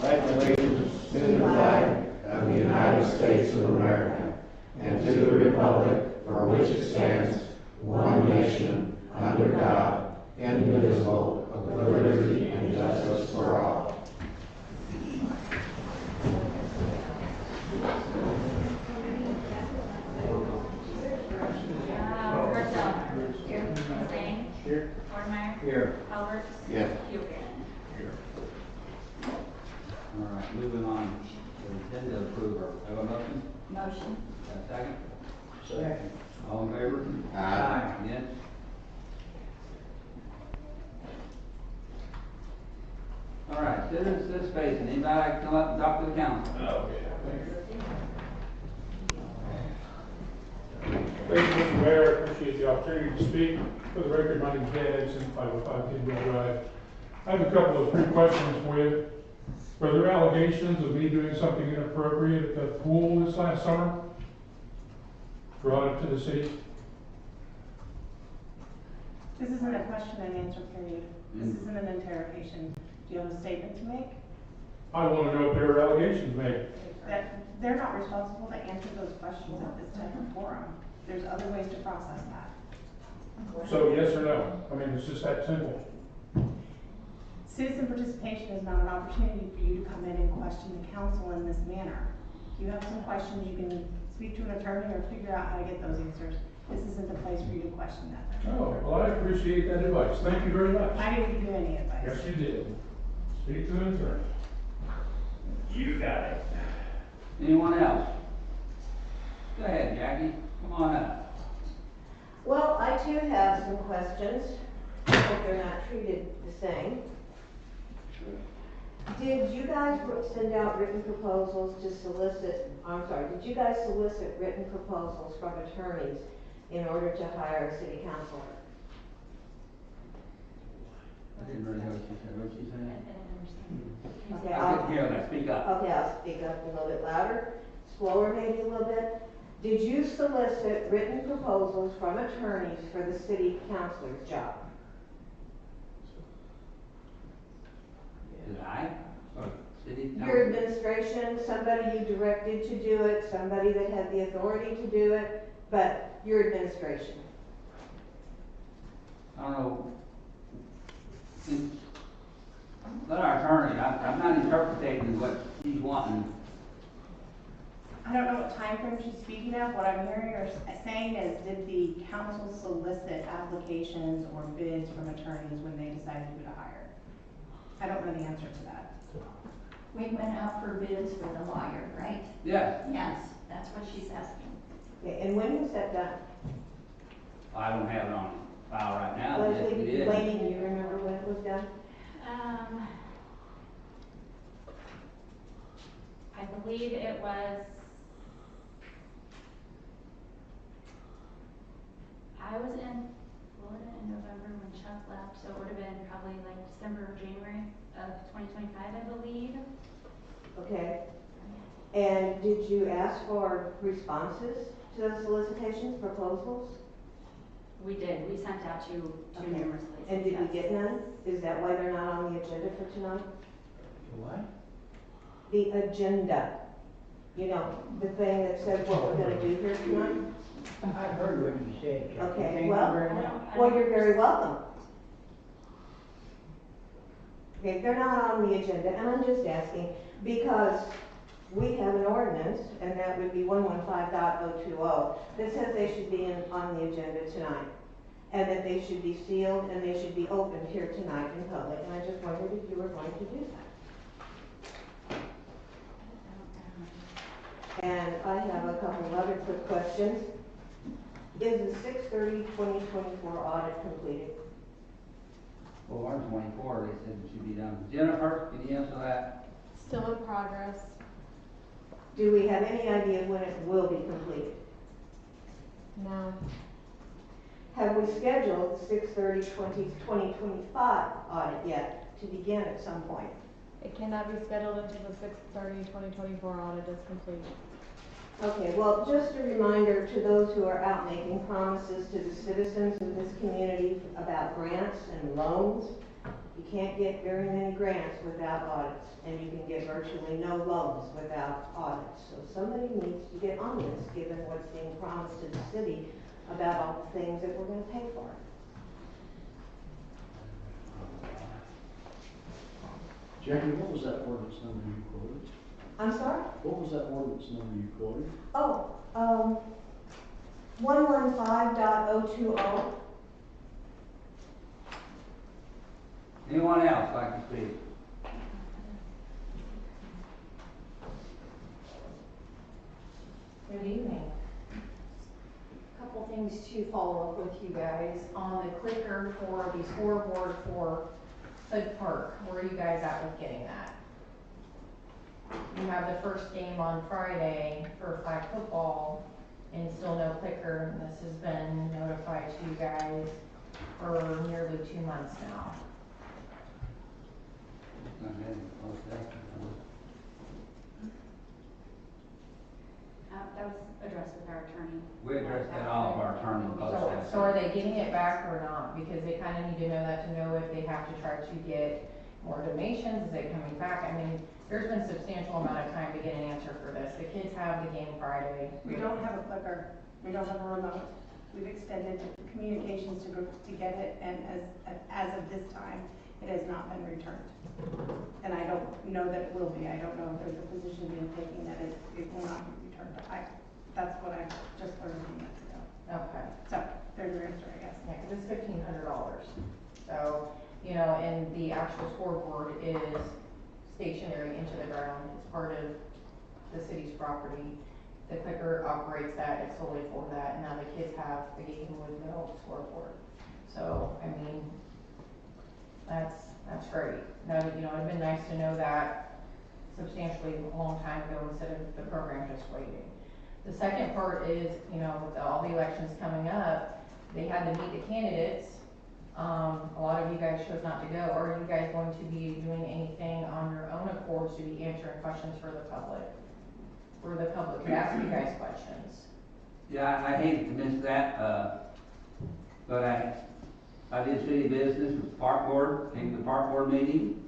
pledge allegiance to the flag of the United States of America and to the republic for which it stands, one nation, under God, indivisible, with liberty and justice for all. Here. Ortmeyer? Here. Alberts? Yes. Here. All right, moving on. We intend to approve our, have a motion? Motion. Have a second? Second. All in favor? Aye. Against? All right, citizen facing. Anybody come up and talk to the council? Thank you, Mr. Mayor. I appreciate the opportunity to speak. For the record, my name is Dan Edson, 505 Kidwell Drive. I have a couple of quick questions for you. Were there allegations of me doing something inappropriate at the pool this last summer? Brought it to the city? This isn't a question and answer period. This isn't an interrogation. Do you have a statement to make? I want to know if there were allegations made. That they're not responsible to answer those questions at this type of forum. There's other ways to process that. So yes or no? I mean, it's just that simple. Citizen participation is not an opportunity for you to come in and question the council in this manner. If you have some questions, you can speak to an attorney or figure out how to get those answers. This isn't the place for you to question that. Oh, well, I appreciate that advice. Thank you very much. I didn't give you any advice. Yes, you did. Speak to an attorney. You got it. Anyone else? Go ahead, Jackie. Come on up. Well, I too have some questions. I hope they're not treated the same. Did you guys send out written proposals to solicit, did you guys solicit written proposals from attorneys in order to hire a city councilor? I didn't really hear what she said. What did she say? Okay, I couldn't hear that. Speak up. Okay, I'll speak up a little bit louder, slower maybe a little bit. Did you solicit written proposals from attorneys for the city councilor's job? Did I? Or city council? Your administration, somebody you directed to do it, somebody that had the authority to do it, but your administration. I don't know. Let our attorney, I'm not interpreting what she's wanting. I don't know what time frame she's speaking of. What I'm hearing or saying is, did the council solicit applications or bids from attorneys when they decided who to hire? I don't know the answer to that. We went out for bids for the lawyer, right? Yes. Yes, that's what she's asking. Okay, and when was that done? I don't have it on file right now. Yes, we Leslie, did. Laney, do you remember when it was done? I believe it was, I was in Florida in November when Chuck left, so it would have been probably like December or January of 2025, I believe. Okay. And did you ask for responses to those solicitations, proposals? We did. We sent out to Okay. numerous places. And did yes. we get none? Is that why they're not on the agenda for tonight? What? The agenda. You know, the thing that says what we're gonna do here tonight? I heard what you said, Jackie. Okay, Thank you well, very I much. don't- Well, you're very welcome. Okay, they're not on the agenda, and I'm just asking because we have an ordinance, and that would be 115.020, that says they should be on the agenda tonight, and that they should be sealed and they should be opened here tonight in public, and I just wondered if you were going to do that. And I have a couple of other quick questions. Is the 6/30/2024 audit completed? Well, our 24, they said it should be done. Jennifer, can you answer that? Still in progress. Do we have any idea when it will be completed? No. Have we scheduled the 6/30/2025 audit yet to begin at some point? It cannot be scheduled until the 6/30/2024 audit is complete. Okay, well, just a reminder to those who are out making promises to the citizens of this community about grants and loans. You can't get very many grants without audits, and you can get virtually no loans without audits. So somebody needs to get on this, given what's being promised to the city about all the things that we're gonna pay for. Jackie, what was that ordinance number you quoted? I'm sorry? What was that ordinance number you quoted? Oh, 115.020. Anyone else like to speak? Good evening. Couple things to follow up with you guys. On the clicker for the scoreboard for Hood Park, where are you guys at with getting that? You have the first game on Friday for flag football and still no clicker. And this has been notified to you guys for nearly 2 months now. That was addressed with our attorney. We addressed that all of our attorney post. So are they getting it back or not? Because they kind of need to know that to know if they have to try to get more donations, is it coming back? I mean, there's been substantial amount of time to get an answer for this. The kids have the game Friday. We don't have a clicker, we don't have a remote. We've extended communications to get it, and as of this time, it has not been returned. And I don't know that it will be. I don't know if there's a position being taken that it will not be returned, but that's what I just learned a few minutes ago. Okay. So, there's your answer, I guess. Yeah, because it's $1,500. So, you know, and the actual scoreboard is stationary into the ground. It's part of the city's property. The clicker operates that, it's solely for that. Now the kids have the game with no scoreboard. So, I mean, that's great. Now, you know, it'd been nice to know that substantially a long time ago instead of the program just waiting. The second part is, you know, with all the elections coming up, they had to meet the candidates. A lot of you guys chose not to go. Are you guys going to be doing anything on your own accord to be answering questions for the public? Where the public could ask you guys questions? Yeah, I hate to miss that, but I did city business with the park board, came to the park board meeting.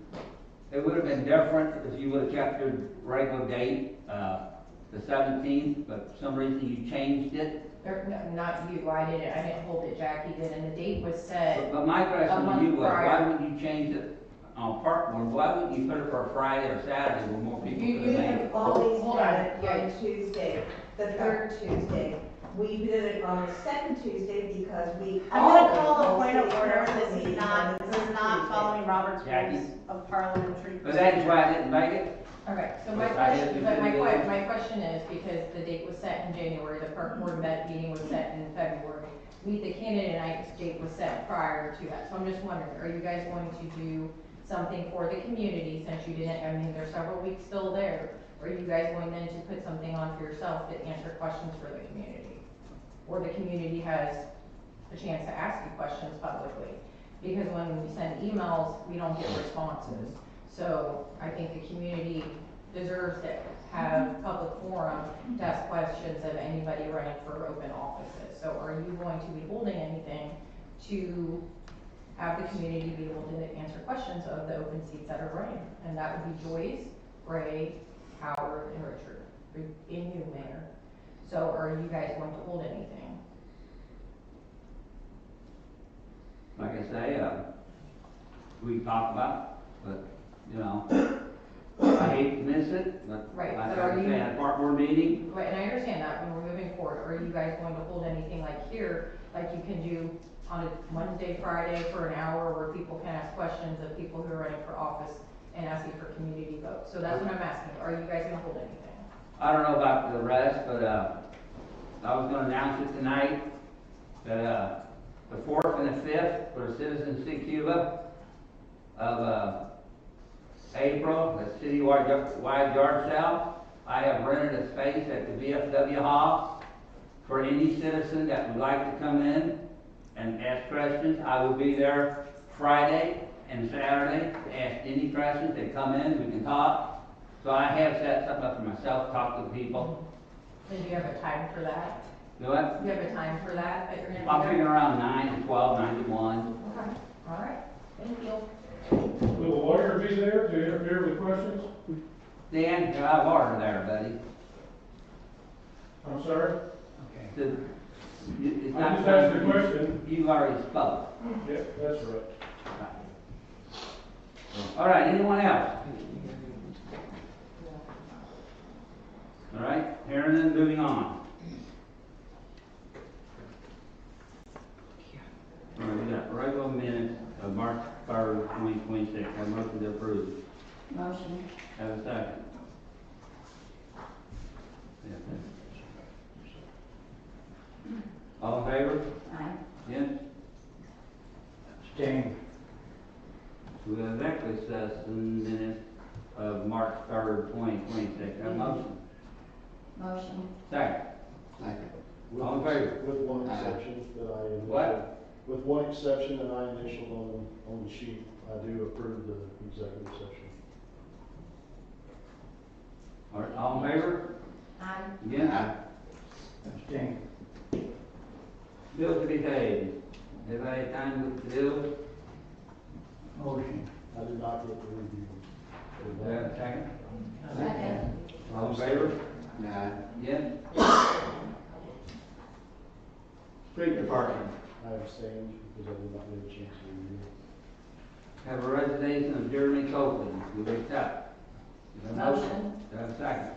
It would have been different if you would have kept your regular date, the 17th, but for some reason you changed it. No, not you, I didn't hold it, Jackie did, and the date was set. But my question to you was, prior. why would you change it on park board? Why wouldn't you put it for a Friday or Saturday where more people You could have made it? We've always Hold had on, it on Tuesday, the third Tuesday. We did it on the second Tuesday because we. I'm gonna call always the point of hold order, city this council is meeting not, on the this is third not Tuesday. following Robert's Jackie? rules of parliamentary. But that's why I didn't make it. Okay, so my But I did question, do but city business. my question is, because the date was set in January, the park board meeting was set in February. Meet the candidate night's date was set prior to that, so I'm just wondering, are you guys going to do something for the community since you didn't, I mean, there's several weeks still there. Are you guys going then to put something on for yourself to answer questions for the community? Or the community has a chance to ask you questions publicly? Because when we send emails, we don't get responses. So I think the community deserves to have public forum to ask questions of anybody running for open offices. So are you going to be holding anything to have the community be able to answer questions of the open seats that are running? And that would be Joyce, Ray, Howard, and Richard, and you, Mayor. So are you guys going to hold anything? Like I say, we talk about, but, you know, I hate to miss it, but Right, like so I are you- said, at a park board meeting, Right, and I understand that when we're moving forward, are you guys going to hold anything like here, like you can do on a Wednesday, Friday for an hour where people can ask questions of people who are running for office and asking for community votes? So that's what I'm asking, are you guys gonna hold anything? I don't know about the rest, but, I was gonna announce it tonight, that, the 4th and the 5th for the Citizens in Cuba of, April, the citywide yard sale. I have rented a space at the VFW Hall for any citizen that would like to come in and ask questions. I will be there Friday and Saturday to ask any questions. They come in, we can talk. So I have set something up for myself, talk to the people. And do you have a time for that? Do it. Do you have a time for that you're gonna I'm be there? figuring around 9 to 12, 9 to 1. Okay, all right, thank you. Will the lawyer be there to interfere with questions? Dan, you're out of order there, buddy. I'm sorry? It's I not just asked the question. You already spoke. Yeah, that's right. All right, anyone else? All right, hearing and moving on. All right, we got regular minutes of March 3rd, 2026. Have a motion to approve. Motion. Have a second. All in favor? Aye. Yes? Abstain. We have executive session minutes of March 3rd, 2026. Have a motion. Motion. Second. Second. All in favor? With one exception that I initialed. What? With one exception that I initialed on the sheet, I do approve the executive session. All right, all in favor? Aye. Again? Abstain. Bills to be paid. Everybody have time with the bills? Motion. I did not get the review. Do I have a second? Second. All in favor? Aye. Yes? Street Department. I abstained because I did not get a chance to review. Have a resignation of Jeremy Copeland. Do we accept? Is there a Motion. Do I have a second?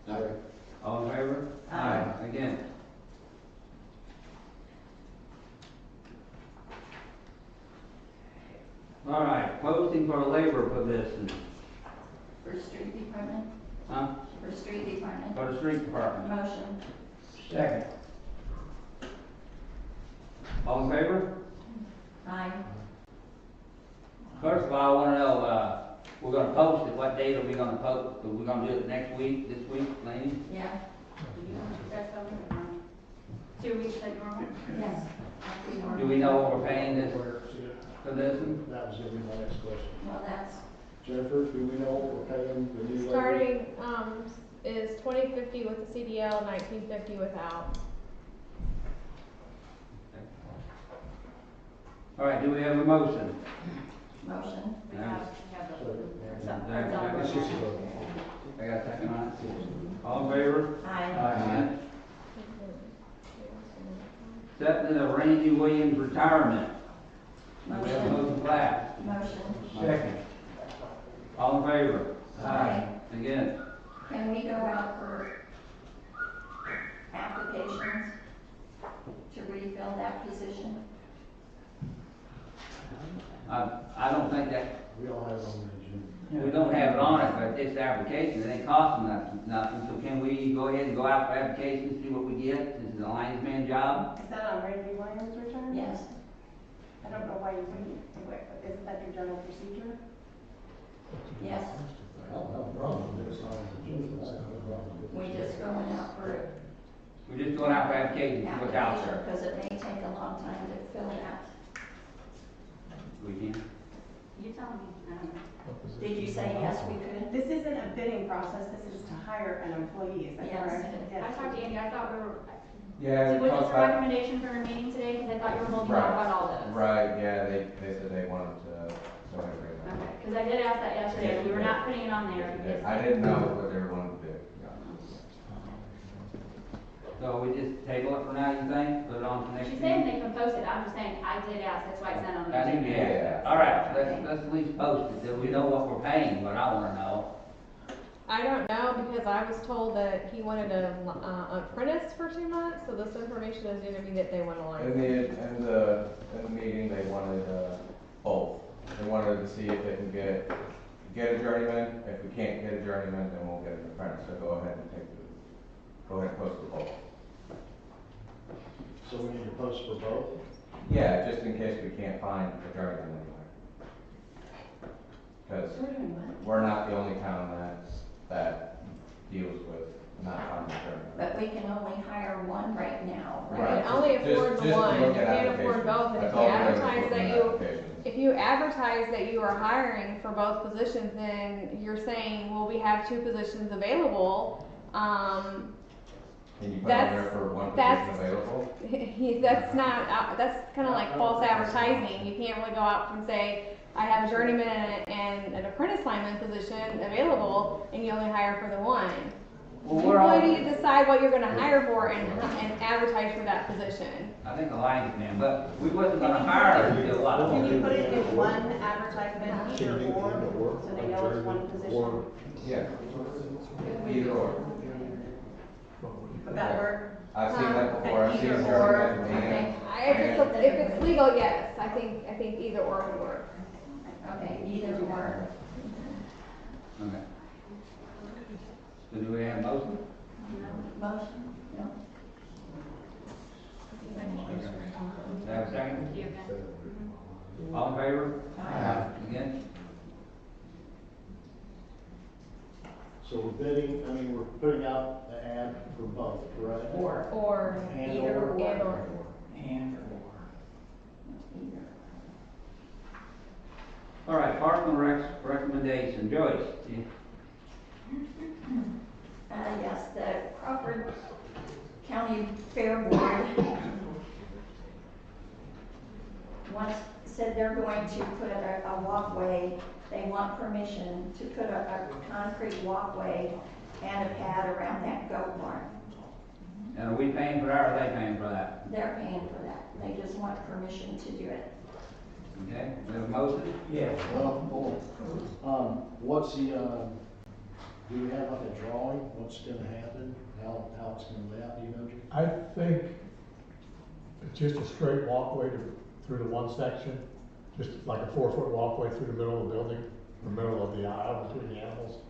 Second. All in favor? Aye. Again? All right, posting for a labor position. For street department? Huh? For street department? For the street department. Motion. Second. All in favor? Aye. First of all, I wanna know, we're gonna post it, what date are we gonna post? Are we gonna do it next week, this week, Laney? Yeah. That's okay. 2 weeks like normal? Yes. Do we know what we're paying this, Yeah, for this one? that was gonna be my next question. Well, that's, Jennifer, do we know what we're paying the new labor? Starting, is $20.50 with the CDL, $19.50 without. All right, do we have a motion? motion. We have the, So, or some- Yeah. or some- It's just a- I got a second on it. All in favor? Aye. Aye. Acceptance of Randy Williams' retirement. Do we have a motion for that? Motion. Second. All in favor? Aye. Again? Can we go out for applications to refill that position? I don't think that, We don't have it on the agenda. we don't have it on it, but it's the application, it ain't costing nothing, so can we go ahead and go out for applications, see what we get, this is a linesman job? Is that on Randy Williams' return? Yes. I don't know why you wouldn't do it, but isn't that your general procedure? Yes. I don't have a problem with it. It's not on the agenda. I have no problem with it. We just going out for We're just going out for applications, see what's out application there. because it may take a long time to fill that. We can. You tell me, I don't know. Did you say yes, we could? This isn't a bidding process, this is to hire an employee, is that Yes. correct? I talked to Andy, I thought we were, Yeah, was this a recommendation for a meeting today? Because I thought you were holding off on all this. right, yeah, they said they wanted to, go ahead and bring it up. Okay, because I did ask that yesterday, we were not putting it on there. I didn't know what they were wanting to do. So we just table it for now, you think, put it on for next She's meeting? saying they can post it, I'm just saying, I did ask, that's why it's not on the I think, agenda. yeah, all right, let's at least post it, that we know what we're paying, what I wanna know. I don't know because I was told that he wanted a apprentice for 2 months, so this information is going to be that they want a line. In the meeting, they wanted, both. They wanted to see if they can get a journeyman. If we can't get a journeyman, then we'll get an apprentice. So go ahead and post the both. So we need to post for both? Yeah, just in case we can't find a journeyman anywhere. Because We're doing what? we're not the only town that deals with not finding a journeyman. But we can only hire one right now, You right? can only afford the Just to one, look you at can't afford applications. both, and That's if you all we're doing is advertise looking that at you, applications. if you advertise that you are hiring for both positions, then you're saying, well, we have 2 positions available, Can you put on That's- there for one position that's- available? that's not, that's kinda like false advertising, you can't really go out and say, I have a journeyman and an apprentice lineman position available, and you only hire for the one. Well, You we're all, really need to decide what you're gonna hire for and advertise for that position. I think a lineman, but we wasn't gonna hire until what? Can you put it in one advertisement, either or, so they know it's one position? Yeah. Either or. Would that work? I've seen that before, I've seen Either or, journeyman and. If it's legal, yes, I think either or would work. Okay, either or. Okay. So do we have a motion? Motion? No. Do I have a second? You okay? All in favor? Against? So we're bidding, I mean, we're putting out the ad for both, correct? Or And Either or. or. and or. And Either. All right, Park and Rec's recommendation. Joyce, you- Yes, the Crawford County Fair Board said they're going to put a walkway. They want permission to put a concrete walkway and a pad around that goat barn. and are we paying for that or are they paying for that? They're paying for that. They just want permission to do it. Okay, we have a motion? yes. Well, hold on. What's the, do we have like a drawing, what's gonna happen, how it's gonna lay out, do you know, Jim? I think it's just a straight walkway through the one section, just like a 4-foot walkway through the middle of the building, the middle of the aisle between the animals.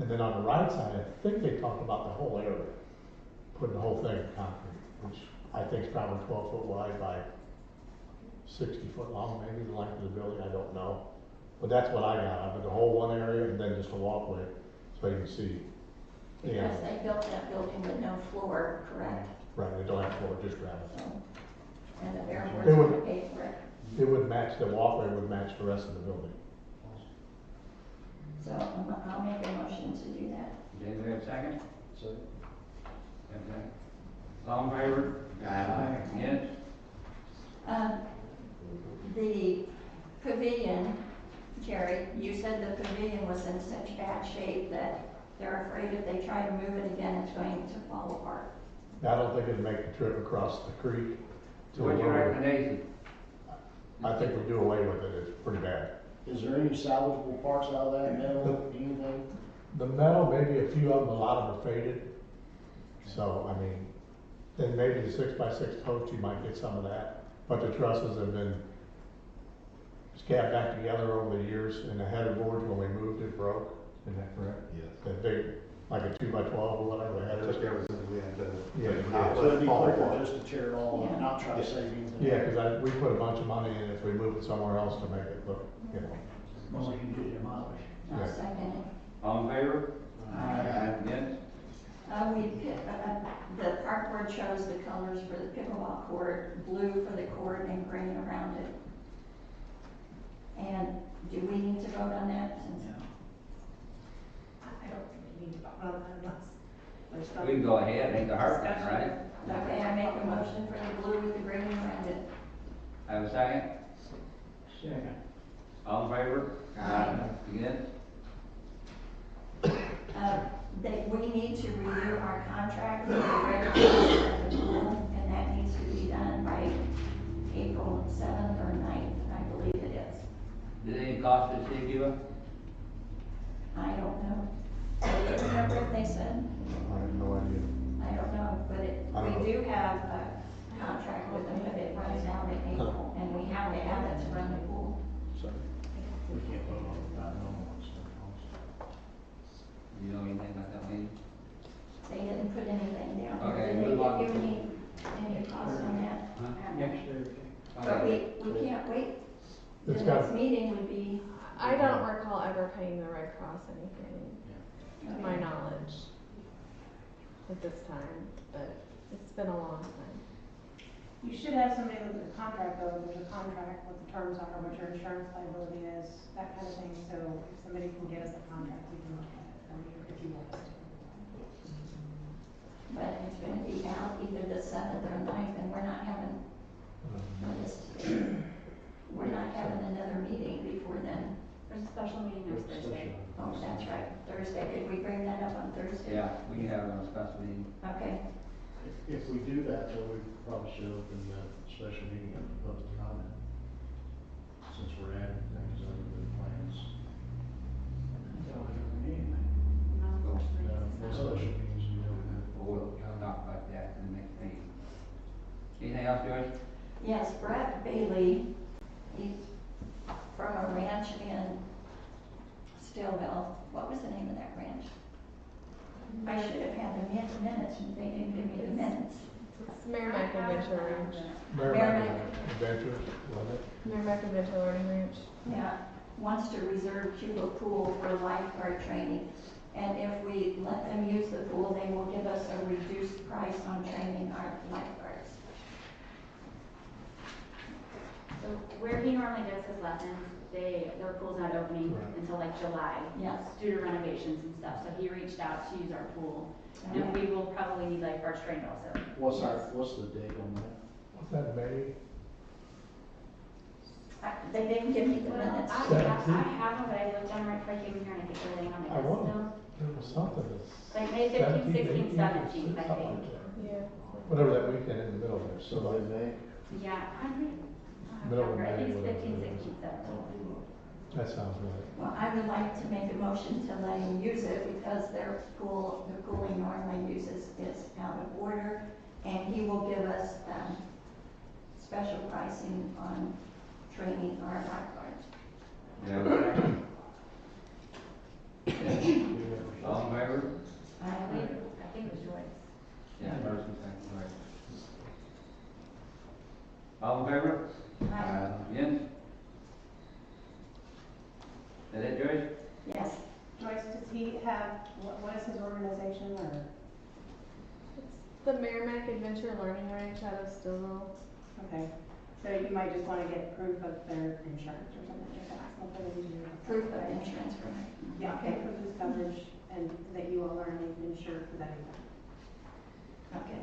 And then on the right side, I think they talked about the whole area, putting the whole thing in concrete, which I think is probably 12 foot wide by 60 foot long, maybe the length of the building, I don't know. But that's what I got out of it, the whole one area and then just a walkway, so you can see. Yeah, Because they built that building with no floor, correct? right, they don't have floor, just gravel. So, and the Fair They Board's would- gonna pay for it. It would match, the walkway would match the rest of the building. So I'll make a motion to do that. Okay, do we have a second? So, Okay. All in favor? Aye. Against? The pavilion, Jerry, you said the pavilion was in such bad shape that they're afraid if they try to move it again, it's going to fall apart. I don't think it'd make the trip across the creek. So what's your recommendation? I think we do away with it, it's pretty bad. is there any salvageable parts out of that metal, anything? The metal, maybe a few of them, a lot of them are faded. So, I mean, then maybe the 6x6 post, you might get some of that. But the trusses have been scabbed back together over the years, and the header boards, when we moved it, broke. Isn't that correct? Yes. That big, like a 2x12 or whatever, the headers. Took everything we had to. Yeah. So it'd be Fall quicker apart. just to tear it all up, not try to save anything? Yeah, because we put a bunch of money in if we moved it somewhere else to make it look, you know. Motion to demolish. I'll Yeah. second it. All in favor? Aye. Against? The park board chose the colors for the pickleball court, blue for the court and green around it. And do we need to vote on that? Since No. I don't think we need to vote on that unless there's some. We can go ahead, make the hard one, right? Okay, I make a motion for the blue with the green around it. Have a second? Second. All in favor? Aye. Against? We need to renew our contract with the registrar at the pool, and that needs to be done by April 7th or 9th, I believe it is. Did any cost to city give us? I don't know. Do you remember what they said? I have no idea. I don't know, but I don't know. we do have a contract with them, but it runs out in April, and we have to have it to run the pool. We can't vote on it, not knowing what it's gonna cost. You know anything about that, Wayne? They didn't put anything down here. Okay, Did they move on. give you any costs on that? Huh? Next Thursday. But we can't wait. The It's got- next meeting would be, I don't recall ever paying the Red Cross anything, to my knowledge, at this time, but it's been a long time. You should have somebody look at the contract though, there's a contract, what the terms are, what your insurance liability is, that kind of thing, so if somebody can get us a contract, we can look at it, if you want us to. but it's gonna be out either the 7th or 9th, and we're not having, we're not having another meeting before then. If we bring that up on Thursday? Yeah, we can have it on a special meeting. Okay, If we do that, then we probably should open the special meeting up to public comment, since we're adding things under the plans. No special meetings, we don't have We'll public comment. talk about that in the next meeting. Anything else, Joyce? yes, Brett Bailey, he's from a ranch in Stillville. What was the name of that ranch? I should have had the minutes, and they didn't give me the minutes. It's Merrimack Adventure Ranch. Merrimack Adventures, wasn't it? Merrimack Adventure Learning Ranch. Yeah, wants to reserve Cuba Pool for lifeguard training. And if we let them use the pool, they will give us a reduced price on training our lifeguards. So where he normally does his lessons, their pool's not opening Right. until like July. Yes. Due to renovations and stuff, so he reached out to use our pool. And we will probably need lifeguards trained also. What's the date on that? Was that May? They didn't give me the Well, minutes. I have them, but I looked at them right before I came here and I think they're laying on my I desk wonder, still. there was something that's. Like May 15th, 16th, 17th, 17th, I something think. like that. Yeah. Whatever that weekend in the middle there, So so in May? Yeah, I Middle of think May, it's whatever 15th, it is. 16th, 17th. that sounds right. Well, I would like to make a motion to let him use it because their pool, the pool he normally uses is out of order. And he will give us, special pricing on training our lifeguards. You have a second? All in favor? I believe I think it was Joyce. Yeah, first and second, right. All in favor? Yes? Is that it, Joyce? Yes, Joyce, does he have, what is his organization or? It's the Merrimack Adventure Learning Ranch out of Stillville. Okay, so you might just want to get proof of their insurance or something like that. Something that you do. proof of insurance for me. Yeah, okay, proof of coverage and that you all are insured for that event. Okay.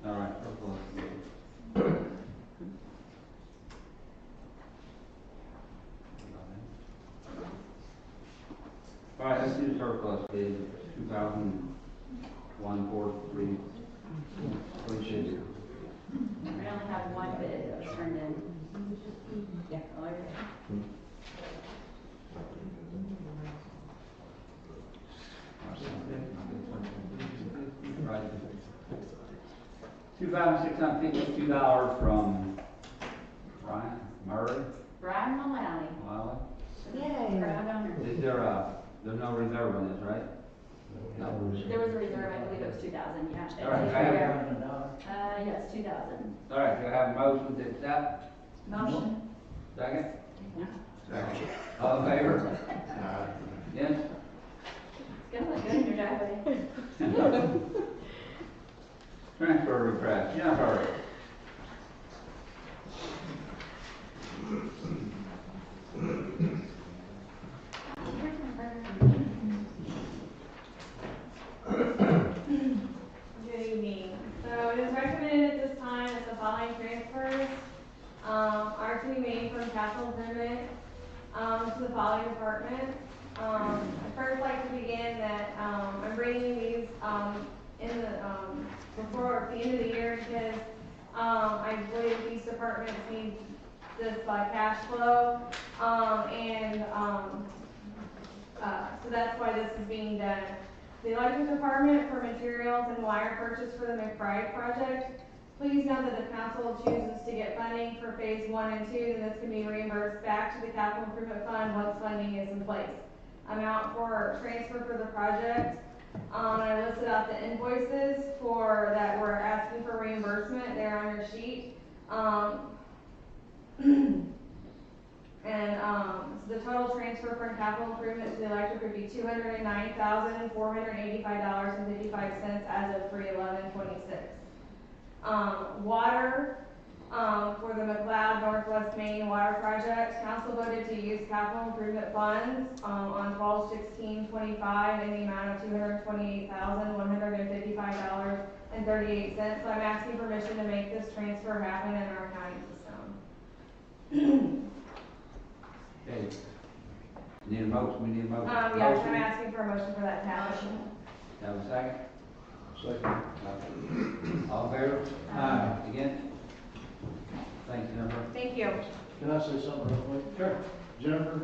All right, surplus. All right, let's do the surplus bid, 2001 Ford 3. What should do? We only have one bid that was turned in. Yeah. Oh, okay. Right. $2,652 from Brian Murray. Brian Mullally. Wow. Yay. Proud owner. Is there's no reserve on this, right? No. There was a reserve, I believe it was 2,000, yeah. All right, I have- Yes, 2,000. All right, do I have a motion to accept? Motion? Second? Second. All in favor? Yes? It's gonna look good in your driveway. Transfer request, Jennifer. Good evening. So it is recommended at this time that the following transfers are to be made from capital improvement to the following departments. I'd first like to begin that I'm bringing these in the before the end of the year because I believe these departments need this by cash flow so that's why this is being done. The electric department for materials and wire purchase for the McBride project. Please note that if council chooses to get funding for phase 1 and 2, then this can be reimbursed back to the capital improvement fund once funding is in place. Amount for transfer for the project. I listed out the invoices for that we're asking for reimbursement. They're on your sheet. So the total transfer from capital improvement to the electric would be $209,485.55 as of 3/11/26. Water, for the McLeod Northwest Main Water Project, council voted to use capital improvement funds, on 12/16/25 in the amount of $228,155.38. So I'm asking permission to make this transfer happen in our county system. Okay. Need a motion, we need a motion. Yes, I'm Motion. asking for a motion for that tab. Have a second? Second. All in favor? Aye. Against? Thanks, Jennifer. Thank you. Can I say something real quick? Sure. Jennifer,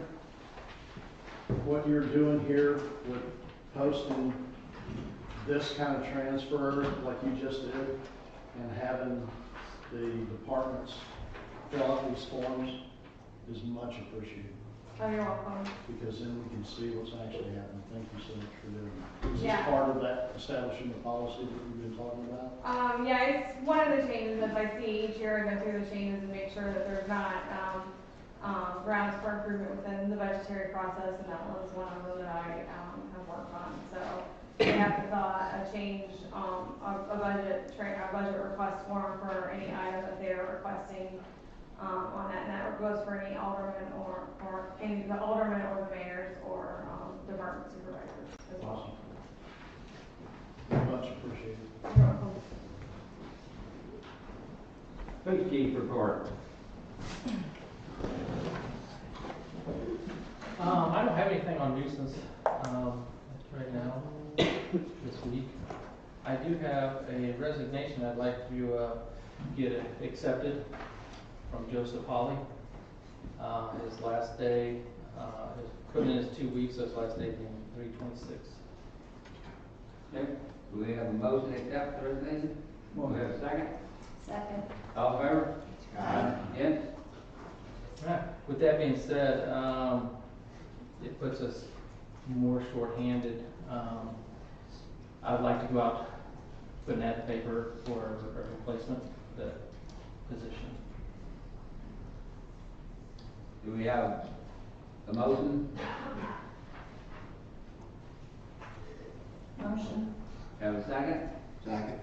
what you're doing here with posting this kind of transfer like you just did and having the departments fill out these forms is much appreciated, Oh, you're welcome. because then we can see what's actually happening. Thank you so much for doing that. Is this Yeah. part of that establishing the policy that we've been talking about? Yeah, it's one of the changes. As I see each year, I go through the changes and make sure that there's not, grounds for improvement within the budgetary process, and that was one of them that I, have worked on. So we have to fill out a change, a budget request form for any item that they're requesting, on that, and that goes for any alderman or any, the alderman or the mayors or, department supervisors as well. Awesome. Much appreciated. You're welcome. Police chief report. I don't have anything on nuisance, right now, this week. I do have a resignation I'd like to, get accepted from Joseph Holly. His last day, put in his 2 weeks, so his last day being 3/26. Okay. Do we have a motion to accept the resignation? Do we have a second? Second. All in favor? Against? Right. With that being said, it puts us more short-handed. I would like to go out, put an ad paper for a replacement, for that position. Do we have a motion? Motion. Have a second? Second.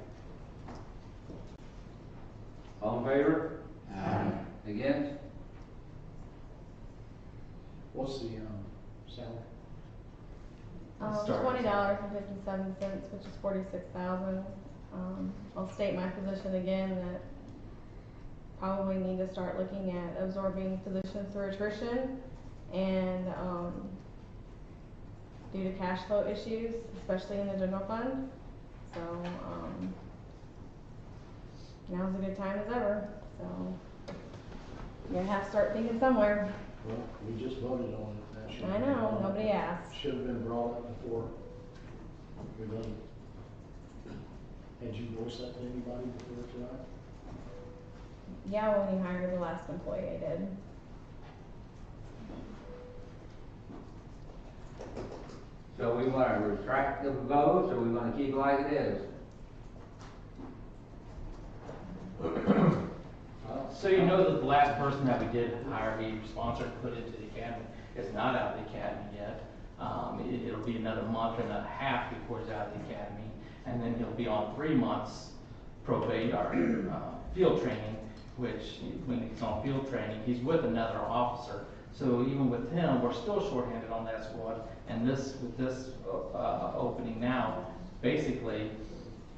All in favor? Aye. Against? What's the, salary? $20.57, which is 46,000. I'll state my position again, that probably need to start looking at absorbing positions through attrition and, due to cash flow issues, especially in the general fund. So, now's a good time as ever, so you're gonna have to start thinking somewhere. Well, we just voted on it. That should I be know, brought up. nobody asked. Should have been brought up before we voted. Had you voiced that to anybody before tonight? Yeah, when you hired the last employee, I did. So we want to retract the vote, or we want to keep it like it is? So you know that the last person that we did hire, we sponsored, put into the academy, is not out of the academy yet. It'll be another month and a half before he's out of the academy, and then he'll be on 3 months probate, or field training, which when he's on field training, he's with another officer. So even with him, we're still shorthanded on that squad, and with this opening now, basically,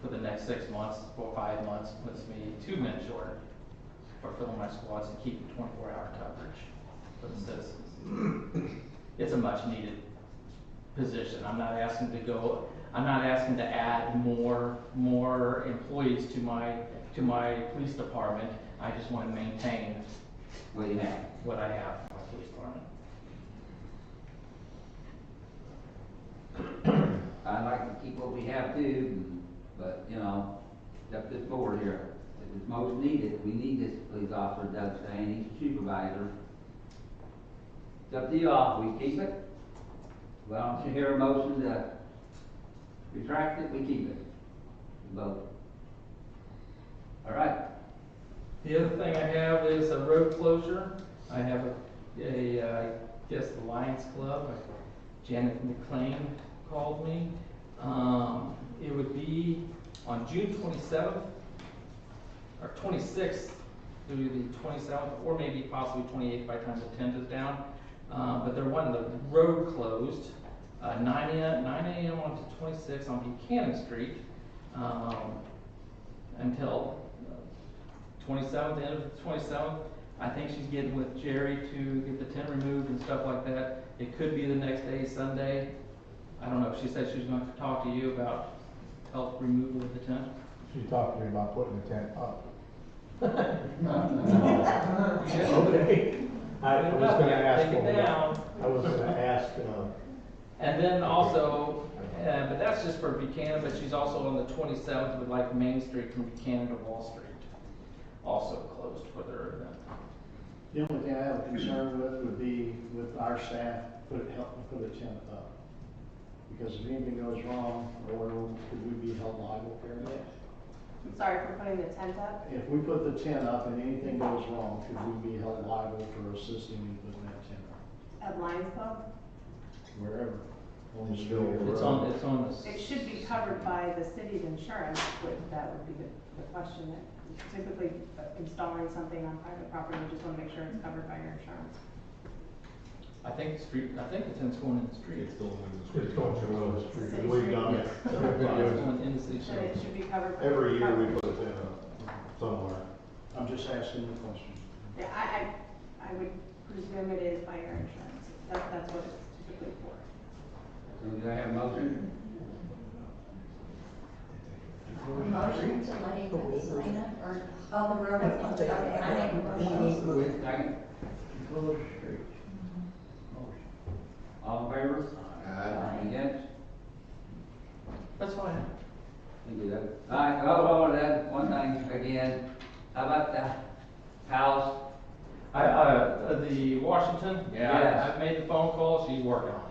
for the next 6 months or 5 months, puts me 2 men short for filling my squads and keeping 24-hour coverage for the citizens. It's a much needed position. I'm not asking to add more employees to my police department. I just want to maintain What do you have? what I have in my police department. I'd like to keep what we have too, but, you know, it's up to this board here. If it's most needed, we need this police officer, Doug's saying, he's a supervisor. It's up to you all, we keep it. Well, don't you hear a motion to retract it, we keep it. Vote. All right. The other thing I have is a road closure. I have I guess the Lions Club, Janet McLean called me. It would be on June 27th or 26th through the 27th, or maybe possibly 28th by the time the tent is down. But they're wanting the road closed, 9 a.m. on the 26th on Buchanan Street, until 27th, the end of the 27th. I think she's getting with Jerry to get the tent removed and stuff like that. It could be the next day, Sunday. I don't know, she said she was going to talk to you about help removal of the tent. She talked to me about putting the tent up. Okay. I was gonna ask. Take it down. I was gonna ask, And then also, but that's just for Buchanan, but she's also on the 27th would like Main Street from Buchanan to Wall Street, also closed for their event. The only thing I have a concern with would be with our staff, help put a tent up. Because if anything goes wrong, or could we be held liable for that? I'm sorry for putting the tent up. If we put the tent up and anything goes wrong, could we be held liable for assisting in putting that tent up? At Lions Club, Wherever. On the It's street. It's on the. it should be covered by the city's insurance, that would be the question. That typically installing something on private property, we just want to make sure it's covered by your insurance. I think the tent's going in the street. It's going in the it's going to the street. City We've done street. it. It's going in the city Then it street. should be covered. Every year we put a tent up somewhere. I'm just asking the question. Yeah, I would presume it is by your insurance. That's what it's typically for. So do I have a motion? Motion to let him sign it, or, oh, the road, okay, I make a motion. Second. Close street. All in favor? Against? That's fine. Thank you, Doug. All right, oh, that, one thing again, how about the house? The Washington, Yes. I've made the phone call, she's working on it.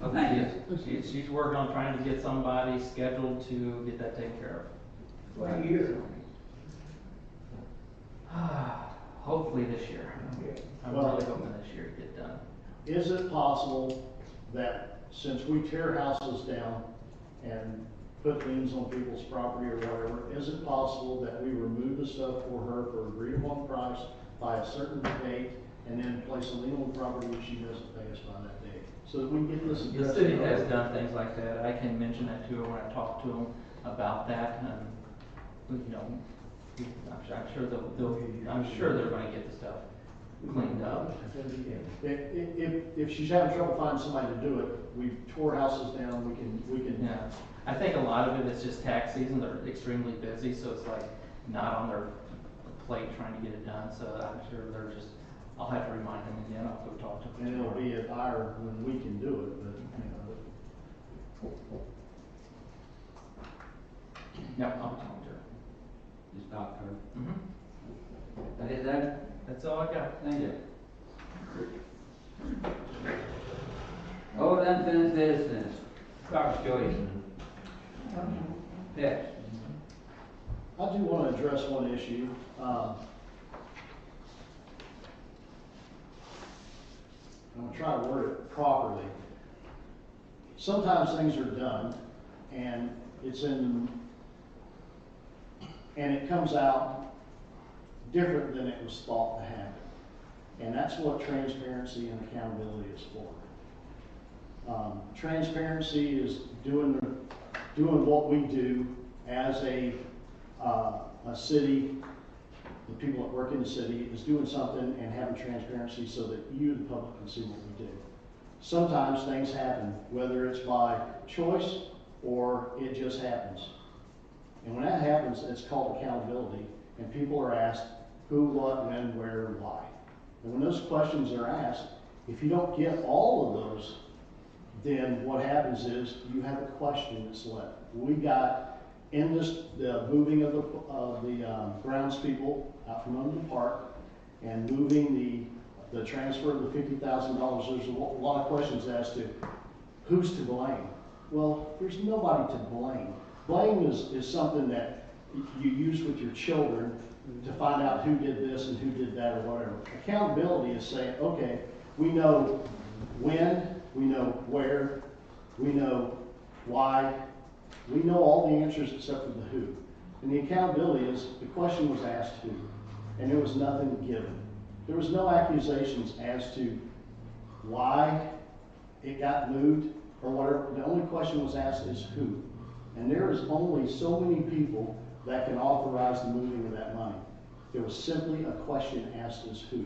Well, thank you. She's working on trying to get somebody scheduled to get that taken care What year? of. Hopefully this year. I'm Well- really hoping this year to get done. Is it possible that since we tear houses down and put liens on people's property or whatever, is it possible that we remove the stuff for her for agreed upon price by a certain date and then place a lien on property if she doesn't pay us by that date? So that we can get this The addressed. city has done things like that. I can mention that to her when I talk to them about that, and, you know, I'm sure they're gonna get the stuff cleaned up. If she's having trouble finding somebody to do it, we tore houses down, we can. Yeah, I think a lot of it is just tax season, they're extremely busy, so it's like not on their plate trying to get it done, so I'm sure they're just, I'll have to remind them again, I'll go talk to them. And it'll be at our, when we can do it, but, Yep, I'll be talking to her. You stopped her. Mm-hmm. That is that? That's all I got. Thank you. Old unfinished business, Clark's choice. Yes. I do want to address one issue. I'm going to try to word it properly. Sometimes things are done and it comes out different than it was thought to happen. And that's what transparency and accountability is for. Transparency is doing what we do as a city. The people that work in the city is doing something and having transparency so that you, the public, can see what we do. Sometimes things happen, whether it's by choice or it just happens. And when that happens, it's called accountability, and people are asked who, what, when, where, and why. And when those questions are asked, if you don't get all of those, then what happens is you have a question that's left. We got in the moving of the grounds people out from under the park and moving the transfer of the $50,000. There's a lot of questions as to who's to blame. Well, there's nobody to blame. Blame is something that you use with your children to find out who did this and who did that or whatever. Accountability is saying, okay, we know when, we know where, we know why, we know all the answers except for the who. And the accountability is the question was asked who, and there was nothing given. There was no accusations as to why it got moved or whatever. The only question was asked is who. And there is only so many people that can authorize the moving of that money. There was simply a question asked as who.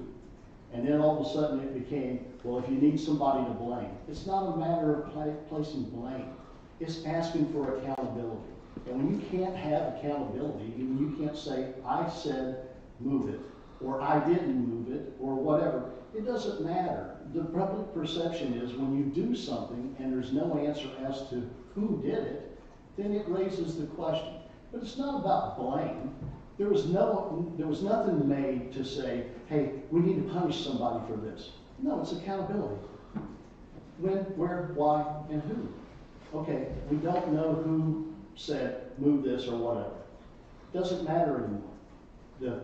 And then all of a sudden it became, well, if you need somebody to blame. It's not a matter of placing blame. It's asking for accountability. And when you can't have accountability, and you can't say, I said move it, or I didn't move it, or whatever, it doesn't matter. The public perception is when you do something and there's no answer as to who did it, then it raises the question. But it's not about blame. There was nothing made to say, hey, we need to punish somebody for this. No, it's accountability. When, where, why, and who. Okay, we don't know who said move this or whatever. Doesn't matter anymore.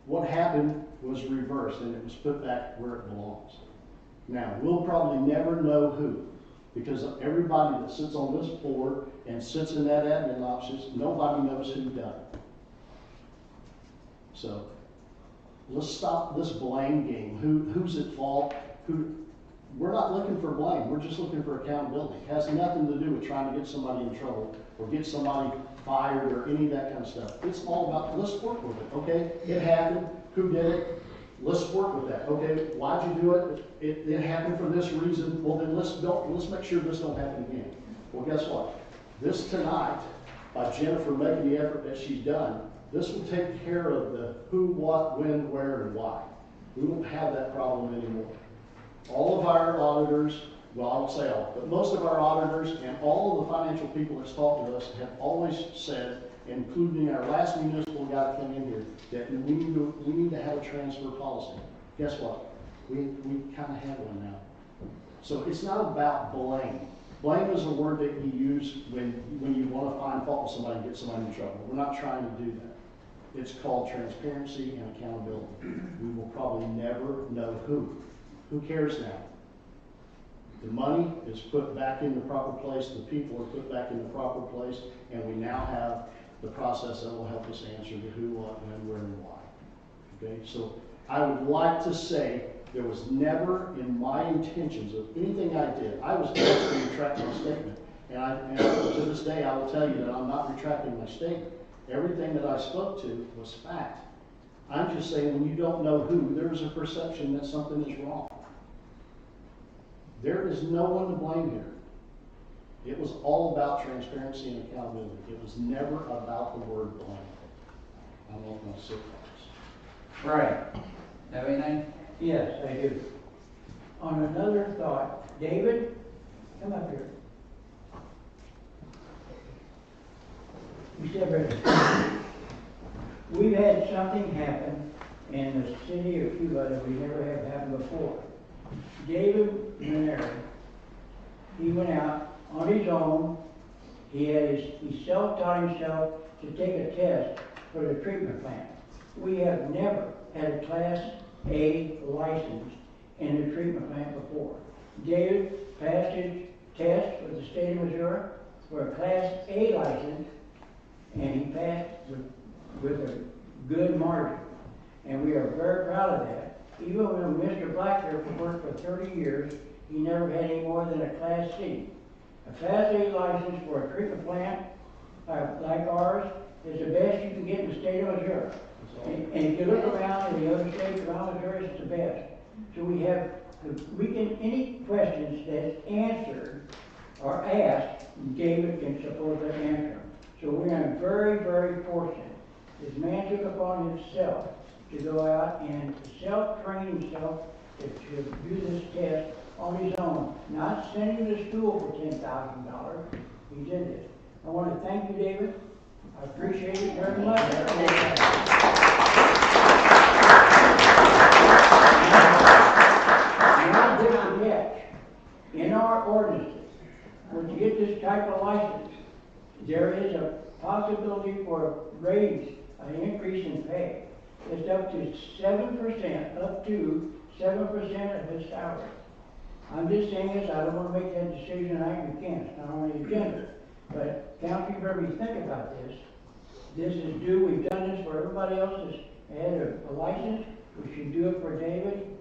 What happened was reversed and it was put back where it belongs. Now, we'll probably never know who, because everybody that sits on this board and sits in that admin office, nobody knows who done it. So, let's stop this blame game. Who's at fault? We're not looking for blame. We're just looking for accountability. It has nothing to do with trying to get somebody in trouble or get somebody fired or any of that kind of stuff. It's all about, let's work with it, okay? It happened. Who did it? Let's work with that. Okay, why'd you do it? It happened for this reason. Well, then let's make sure this don't happen again. Well, guess what? This tonight, by Jennifer making the effort that she's done, this will take care of the who, what, when, where, and why. We won't have that problem anymore. All of our auditors, well, I won't say all, but most of our auditors and all of the financial people that's talked to us have always said, including our last municipal guy that came in here, that we need to have a transfer policy. Guess what? We kind of have one now. So it's not about blame. Blame is a word that you use when you want to find fault with somebody and get somebody in trouble. We're not trying to do that. It's called transparency and accountability. We will probably never know who. Who cares now? The money is put back in the proper place, the people are put back in the proper place, and we now have the process that will help us answer the who, what, when, where, and why. Okay, so I would like to say there was never in my intentions of anything I did. I was supposed to retract my statement, and to this day I will tell you that I'm not retracting my statement. Everything that I spoke to was fact. I'm just saying when you don't know who, there's a perception that something is wrong. There is no one to blame here. It was all about transparency and accountability. It was never about the word blame. I'm not going to sit on Right. Have anything? Yes, I do. On another thought, David, come up here. You said right. We've had something happen in the city of Cuba that we never have happened before. David Maneri, he went out on his own. He self-taught himself to take a test for the treatment plant. We have never had a Class A license in the treatment plant before. David passed his test with the state of Missouri for a Class A license, and he passed with a good margin. And we are very proud of that. Even when Mr. Blacker worked for 30 years, he never had any more than a Class C. A Class A license for a treatment plant like ours is the best you can get in the state of Missouri. And if you look around in the other states around Missouri, it's the best. So any questions that's answered or asked, David can supposedly answer them. So we are very, very fortunate. This man took upon himself to go out and self-train himself to do this test on his own, not sending him to school for $10,000. He did this. I want to thank you, David. I appreciate it very much. Now, different yet, in our ordinances, when you get this type of license, there is a possibility for a raise, an increase in pay. It's up to 7%, up to 7% of his salary. I'm just saying this, I don't want to make that decision tonight, we can't, it's not on the agenda. But council, you better think about this. This is due, we've done this for everybody else that's had a license, we should do it for David.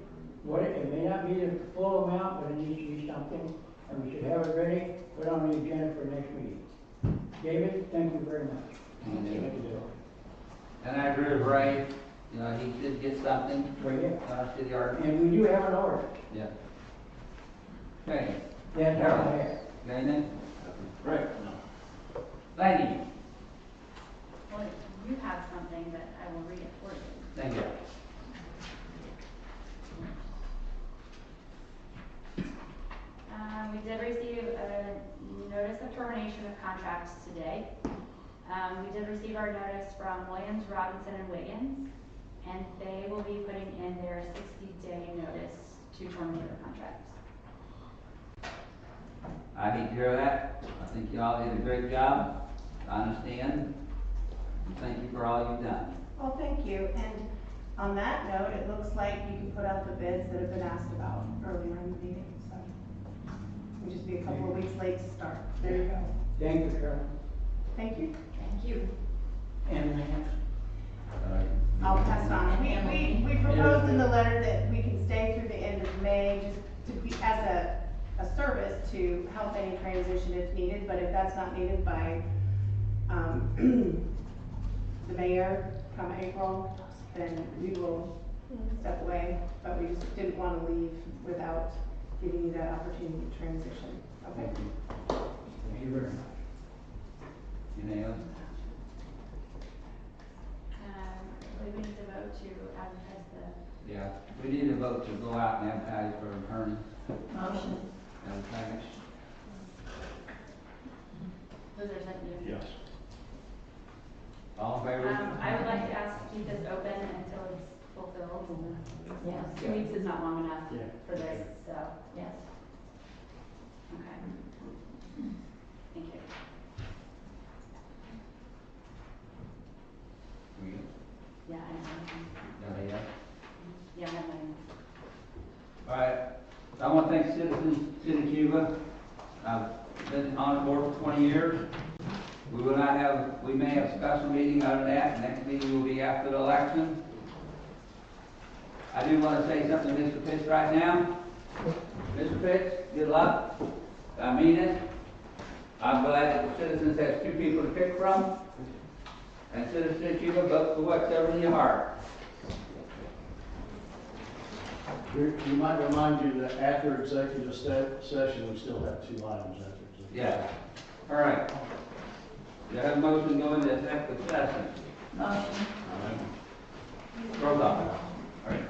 It may not be the full amount, but it needs to be something, and we should have it ready, put on the agenda for next meeting. David, thank you very much. Thank you, Dale. And I agree with Ray, you know, he did get something, Well, yeah. city art. And we do have an ordinance. Yeah. Okay, That's all I have. got anything? Rick? Laney? Well, you have something, but I will read it for you. Thank you. We did receive a notice of termination of contracts today. We did receive our notice from Williams, Robinson, and Wiggins, and they will be putting in their 60-day notice to terminate their contracts. I hate to hear that. I think y'all did a great job. I understand. Thank you for all you've done. Well, thank you, and on that note, it looks like you can put out the bids that have been asked about earlier in the meeting, so. We'll just be a couple of weeks late to start. There you go. Thank you, Carol. Thank you. Thank you. And I'll pass it on. We proposed in the letter that we can stay through the end of May, just to be, as a service to help any transition if needed, but if that's not needed by, the mayor come April, then we will step away, but we just didn't want to leave without giving you that opportunity to transition, okay? thank you very much. Anything else? I believe we need to vote to advertise the, Yeah. We need a vote to go out and advertise for an attorney. Motion. Advertise. was there second? Yes. All in favor? I would like to ask to keep this open until it's fulfilled. Yes. 2 weeks is not long enough Yeah. for this, so, Yes. okay. Thank you. Yeah, I have Yeah, yeah. Yeah, I have mine. All right. I want to thank Citizens City of Cuba. I've been on the board for 20 years. We will not have, we may have a special meeting out of that. Next meeting will be after the election. I do want to say something to Mr. Pitts right now. Mr. Pitts, good luck. I mean it. I'm glad that the Citizens has 2 people to pick from. And Citizens City of Cuba, vote for whatever in your heart. You might remind you that after executive session, we still have 2 items after executive. Yeah. All right. Do I have a motion to go into executive session? Motion. Roll call. All right.